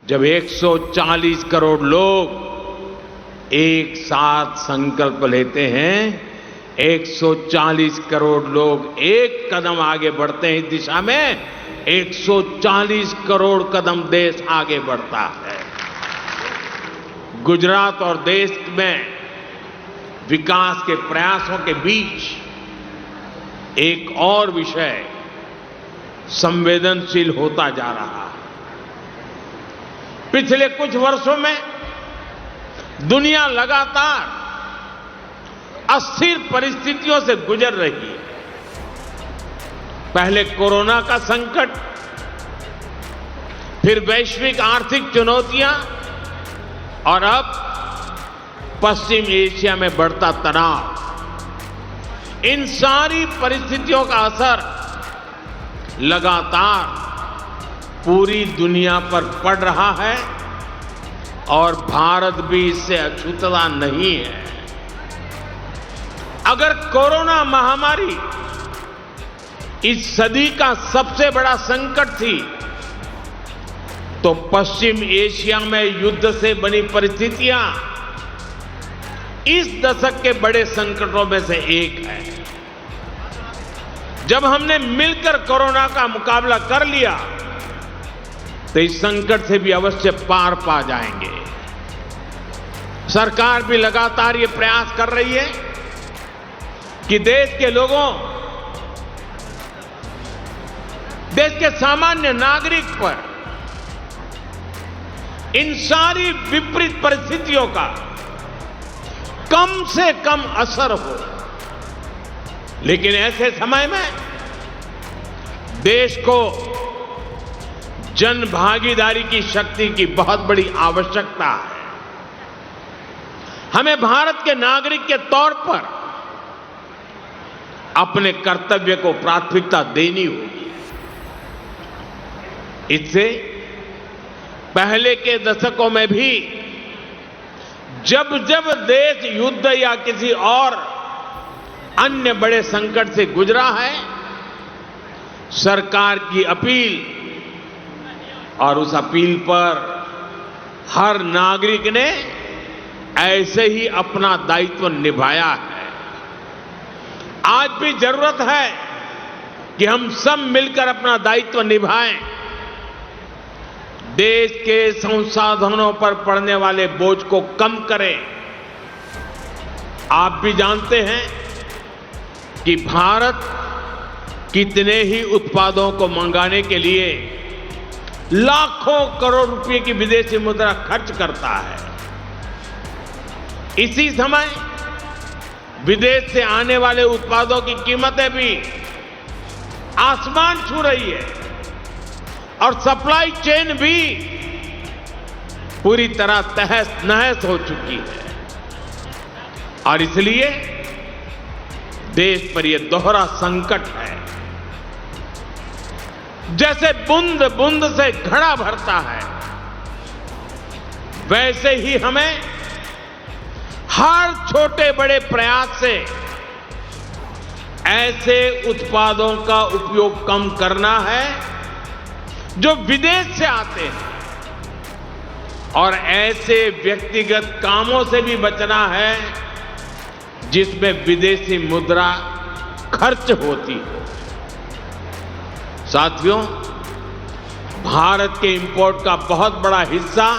जब 140 करोड़ लोग एक साथ संकल्प लेते हैं, 140 करोड़ लोग एक कदम आगे बढ़ते हैं इस दिशा में, 140 करोड़ कदम देश आगे बढ़ता है। गुजरात और देश में विकास के प्रयासों के बीच एक और विषय संवेदनशील होता जा रहा है। पिछले कुछ वर्षों में दुनिया लगातार अस्थिर परिस्थितियों से गुजर रही है। पहले कोरोना का संकट, फिर वैश्विक आर्थिक चुनौतियां और अब पश्चिम एशिया में बढ़ता तनाव। इन सारी परिस्थितियों का असर लगातार पूरी दुनिया पर पड़ रहा है और भारत भी इससे अछूता नहीं है। अगर कोरोना महामारी इस सदी का सबसे बड़ा संकट थी, तो पश्चिम एशिया में युद्ध से बनी परिस्थितियां इस दशक के बड़े संकटों में से एक है। जब हमने मिलकर कोरोना का मुकाबला कर लिया, तो इस संकट से भी अवश्य पार पा जाएंगे। सरकार भी लगातार ये प्रयास कर रही है कि देश के लोगों, देश के सामान्य नागरिक पर इन सारी विपरीत परिस्थितियों का कम से कम असर हो। लेकिन ऐसे समय में देश को जन भागीदारी की शक्ति की बहुत बड़ी आवश्यकता है। हमें भारत के नागरिक के तौर पर अपने कर्तव्य को प्राथमिकता देनी होगी। इससे पहले के दशकों में भी जब जब देश युद्ध या किसी और अन्य बड़े संकट से गुजरा है, सरकार की अपील और उस अपील पर हर नागरिक ने ऐसे ही अपना दायित्व निभाया है। आज भी जरूरत है कि हम सब मिलकर अपना दायित्व निभाएं। देश के संसाधनों पर पड़ने वाले बोझ को कम करें। आप भी जानते हैं कि भारत कितने ही उत्पादों को मंगाने के लिए लाखों करोड़ रुपए की विदेशी मुद्रा खर्च करता है। इसी समय विदेश से आने वाले उत्पादों की कीमतें भी आसमान छू रही है और सप्लाई चेन भी पूरी तरह तहस नहस हो चुकी है। और इसलिए देश पर यह दोहरा संकट है। जैसे बूंद बूंद से घड़ा भरता है, वैसे ही हमें हर छोटे बड़े प्रयास से ऐसे उत्पादों का उपयोग कम करना है जो विदेश से आते हैं, और ऐसे व्यक्तिगत कामों से भी बचना है जिसमें विदेशी मुद्रा खर्च होती हो। साथियों, भारत के इंपोर्ट का बहुत बड़ा हिस्सा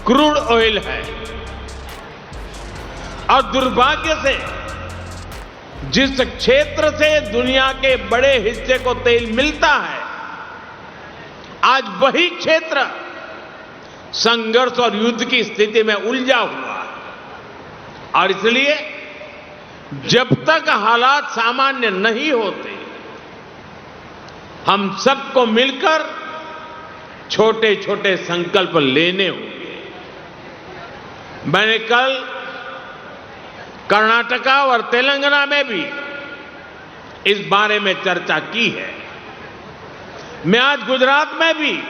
क्रूड ऑयल है और दुर्भाग्य से जिस क्षेत्र से दुनिया के बड़े हिस्से को तेल मिलता है, आज वही क्षेत्र संघर्ष और युद्ध की स्थिति में उलझा हुआ है। और इसलिए जब तक हालात सामान्य नहीं होते, हम सबको मिलकर छोटे छोटे संकल्प लेने होंगे। मैंने कल कर्नाटका और तेलंगाना में भी इस बारे में चर्चा की है। मैं आज गुजरात में भी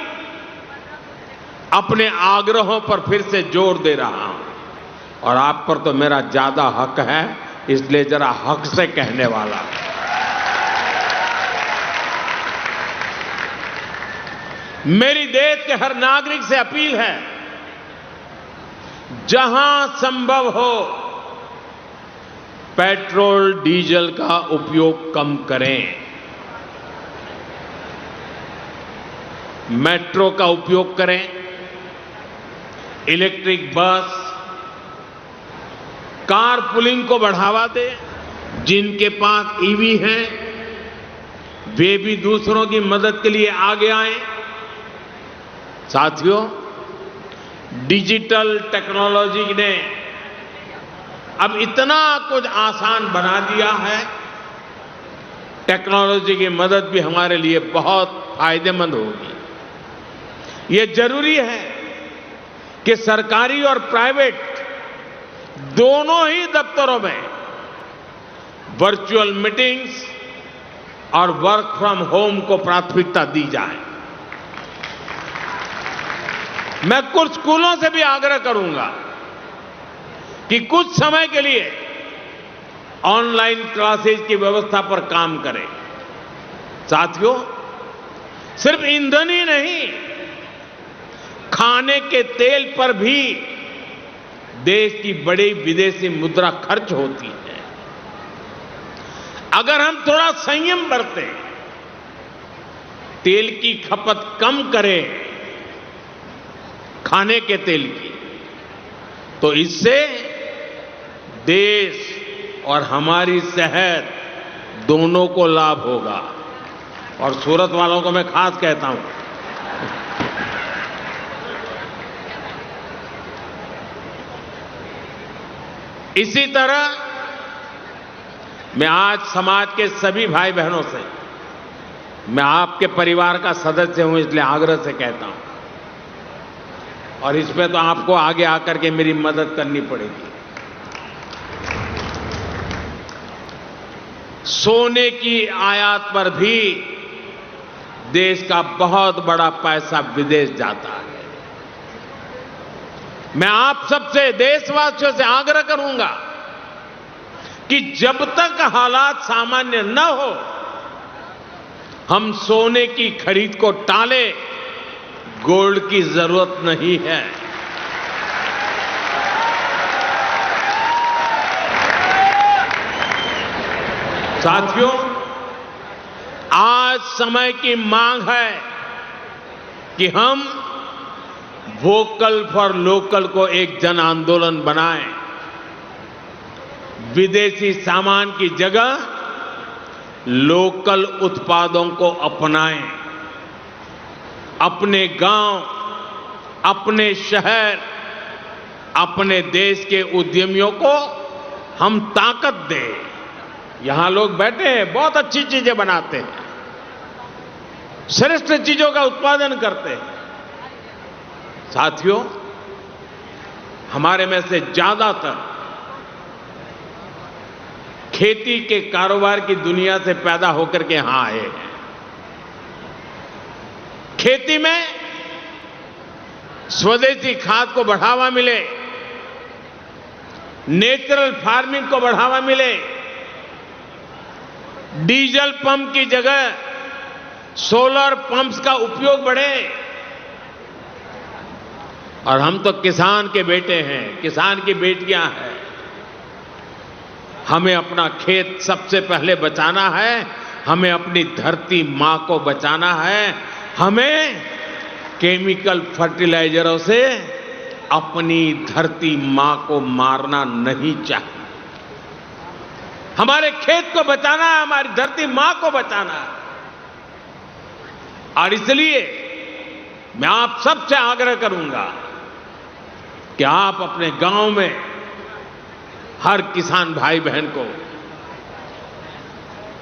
अपने आग्रहों पर फिर से जोर दे रहा हूं, और आप पर तो मेरा ज्यादा हक है, इसलिए जरा हक से कहने वाला हूं। मेरी देश के हर नागरिक से अपील है, जहां संभव हो पेट्रोल डीजल का उपयोग कम करें। मेट्रो का उपयोग करें, इलेक्ट्रिक बस, कार पुलिंग को बढ़ावा दें। जिनके पास ईवी है वे भी दूसरों की मदद के लिए आगे आए। साथियों, डिजिटल टेक्नोलॉजी ने अब इतना कुछ आसान बना दिया है, टेक्नोलॉजी की मदद भी हमारे लिए बहुत फायदेमंद होगी। ये जरूरी है कि सरकारी और प्राइवेट दोनों ही दफ्तरों में वर्चुअल मीटिंग्स और वर्क फ्रॉम होम को प्राथमिकता दी जाए। मैं कुछ स्कूलों से भी आग्रह करूंगा कि कुछ समय के लिए ऑनलाइन क्लासेज की व्यवस्था पर काम करें। साथियों, सिर्फ ईंधन ही नहीं, खाने के तेल पर भी देश की बड़ी विदेशी मुद्रा खर्च होती है। अगर हम थोड़ा संयम बरतें, तेल की खपत कम करें, खाने के तेल की, तो इससे देश और हमारी सेहत दोनों को लाभ होगा। और सूरत वालों को मैं खास कहता हूं, इसी तरह मैं आज समाज के सभी भाई बहनों से, मैं आपके परिवार का सदस्य हूं इसलिए आग्रह से कहता हूं, और इसमें तो आपको आगे आकर के मेरी मदद करनी पड़ेगी। सोने की आयात पर भी देश का बहुत बड़ा पैसा विदेश जाता है। मैं आप सबसे, देशवासियों से आग्रह करूंगा कि जब तक हालात सामान्य न हो, हम सोने की खरीद को टालें। गोल्ड की जरूरत नहीं है। साथियों, आज समय की मांग है कि हम वोकल फॉर लोकल को एक जन आंदोलन बनाएं। विदेशी सामान की जगह लोकल उत्पादों को अपनाएं। अपने गांव, अपने शहर, अपने देश के उद्यमियों को हम ताकत दें। यहां लोग बैठे हैं, बहुत अच्छी चीजें बनाते हैं, श्रेष्ठ चीजों का उत्पादन करते हैं। साथियों, हमारे में से ज्यादातर खेती के कारोबार की दुनिया से पैदा होकर के यहां आए हैं। खेती में स्वदेशी खाद को बढ़ावा मिले, नेचुरल फार्मिंग को बढ़ावा मिले, डीजल पंप की जगह सोलर पंप्स का उपयोग बढ़े। और हम तो किसान के बेटे हैं, किसान की बेटियां हैं। हमें अपना खेत सबसे पहले बचाना है, हमें अपनी धरती मां को बचाना है। हमें केमिकल फर्टिलाइजरों से अपनी धरती मां को मारना नहीं चाहिए। हमारे खेत को बचाना है, हमारी धरती मां को बचाना है। और इसलिए मैं आप सबसे आग्रह करूंगा कि आप अपने गांव में हर किसान भाई बहन को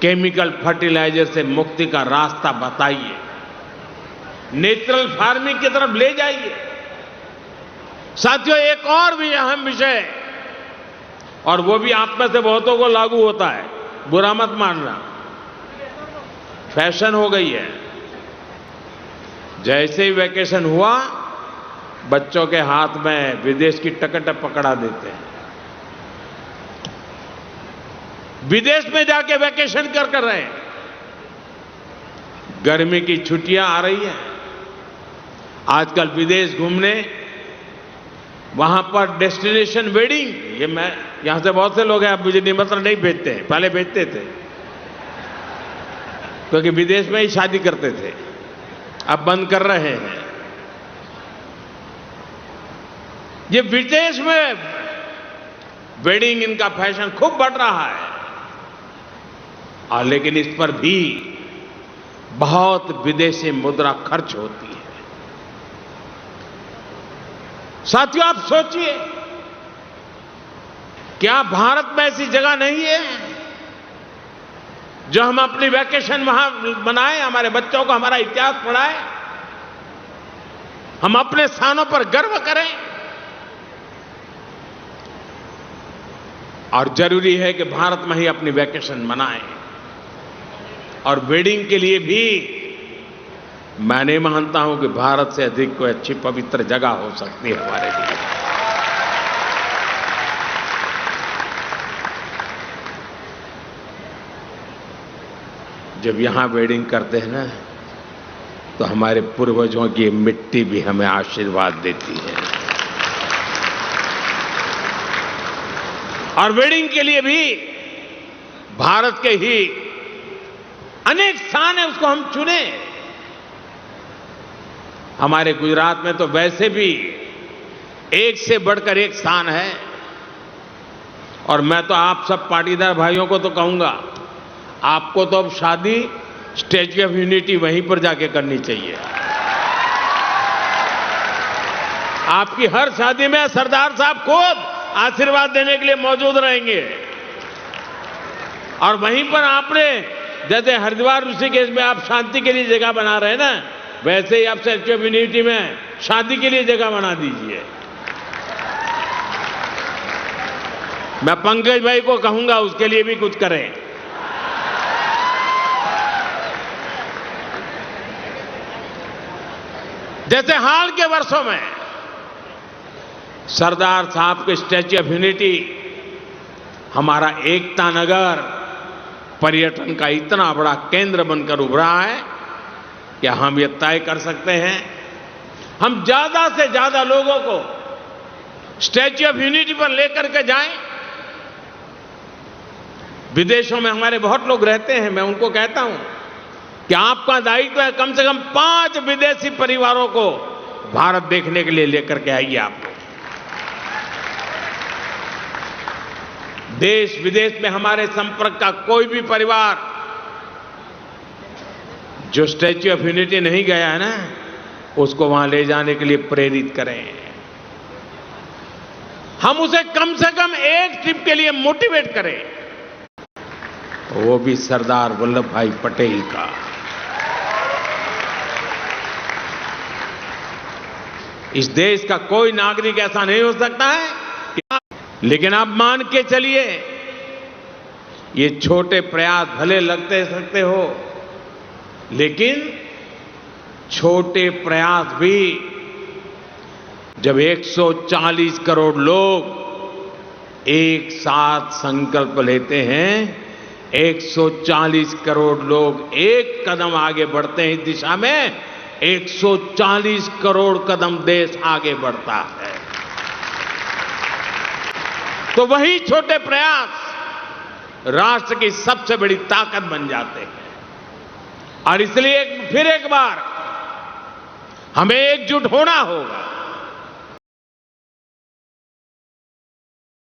केमिकल फर्टिलाइजर से मुक्ति का रास्ता बताइए, नेचुरल फार्मिंग की तरफ ले जाइए। साथियों, एक और भी अहम विषय, और वो भी आप में से बहुतों को लागू होता है, बुरा मत मानना, फैशन हो गई है। जैसे ही वैकेशन हुआ, बच्चों के हाथ में विदेश की टिकट पकड़ा देते हैं। विदेश में जाके वैकेशन कर रहे हैं। गर्मी की छुट्टियां आ रही हैं, आजकल विदेश घूमने वहां पर डेस्टिनेशन वेडिंग, ये मैं यहां से बहुत से लोग हैं, अब मुझे निमंत्रण नहीं भेजते हैं, पहले भेजते थे क्योंकि विदेश में ही शादी करते थे, अब बंद कर रहे हैं। ये विदेश में वेडिंग इनका फैशन खूब बढ़ रहा है, और लेकिन इस पर भी बहुत विदेशी मुद्रा खर्च होती है। साथियों, आप सोचिए, क्या भारत में ऐसी जगह नहीं है जो हम अपनी वैकेशन वहां बनाएं, हमारे बच्चों को हमारा इतिहास पढ़ाएं, हम अपने स्थानों पर गर्व करें। और जरूरी है कि भारत में ही अपनी वैकेशन मनाएं। और वेडिंग के लिए भी मैं नहीं मानता हूं कि भारत से अधिक कोई अच्छी पवित्र जगह हो सकती है हमारे लिए। जब यहां वेडिंग करते हैं ना, तो हमारे पूर्वजों की मिट्टी भी हमें आशीर्वाद देती है। और वेडिंग के लिए भी भारत के ही अनेक स्थान है, उसको हम चुने। हमारे गुजरात में तो वैसे भी एक से बढ़कर एक स्थान है। और मैं तो आप सब पाटीदार भाइयों को तो कहूंगा, आपको तो अब शादी स्टैच्यू ऑफ यूनिटी वहीं पर जाके करनी चाहिए। आपकी हर शादी में सरदार साहब खुद आशीर्वाद देने के लिए मौजूद रहेंगे। और वहीं पर आपने, जैसे हरिद्वार ऋषिकेश में आप शांति के लिए जगह बना रहे हैं ना, वैसे ही आप स्टैच्यू ऑफ यूनिटी में शादी के लिए जगह बना दीजिए। मैं पंकज भाई को कहूंगा उसके लिए भी कुछ करें। जैसे हाल के वर्षों में सरदार साहब के स्टैच्यू ऑफ यूनिटी हमारा एकता नगर पर्यटन का इतना बड़ा केंद्र बनकर उभरा है कि हम ये तय कर सकते हैं, हम ज्यादा से ज्यादा लोगों को स्टैच्यू ऑफ यूनिटी पर लेकर के जाएं। विदेशों में हमारे बहुत लोग रहते हैं, मैं उनको कहता हूं कि आपका दायित्व है कम से कम 5 विदेशी परिवारों को भारत देखने के लिए लेकर के आइए। आप देश विदेश में हमारे संपर्क का कोई भी परिवार जो स्टैच्यू ऑफ यूनिटी नहीं गया है ना, उसको वहां ले जाने के लिए प्रेरित करें। हम उसे कम से कम एक ट्रिप के लिए मोटिवेट करें, वो भी सरदार वल्लभ भाई पटेल का। इस देश का कोई नागरिक ऐसा नहीं हो सकता है लेकिन आप मान के चलिए, ये छोटे प्रयास भले लगते सकते हो, लेकिन छोटे प्रयास भी जब 140 करोड़ लोग एक साथ संकल्प लेते हैं, 140 करोड़ लोग एक कदम आगे बढ़ते हैं इस दिशा में, 140 करोड़ कदम देश आगे बढ़ता है। तो वही छोटे प्रयास राष्ट्र की सबसे बड़ी ताकत बन जाते हैं। और इसलिए फिर एक बार हमें एकजुट होना होगा।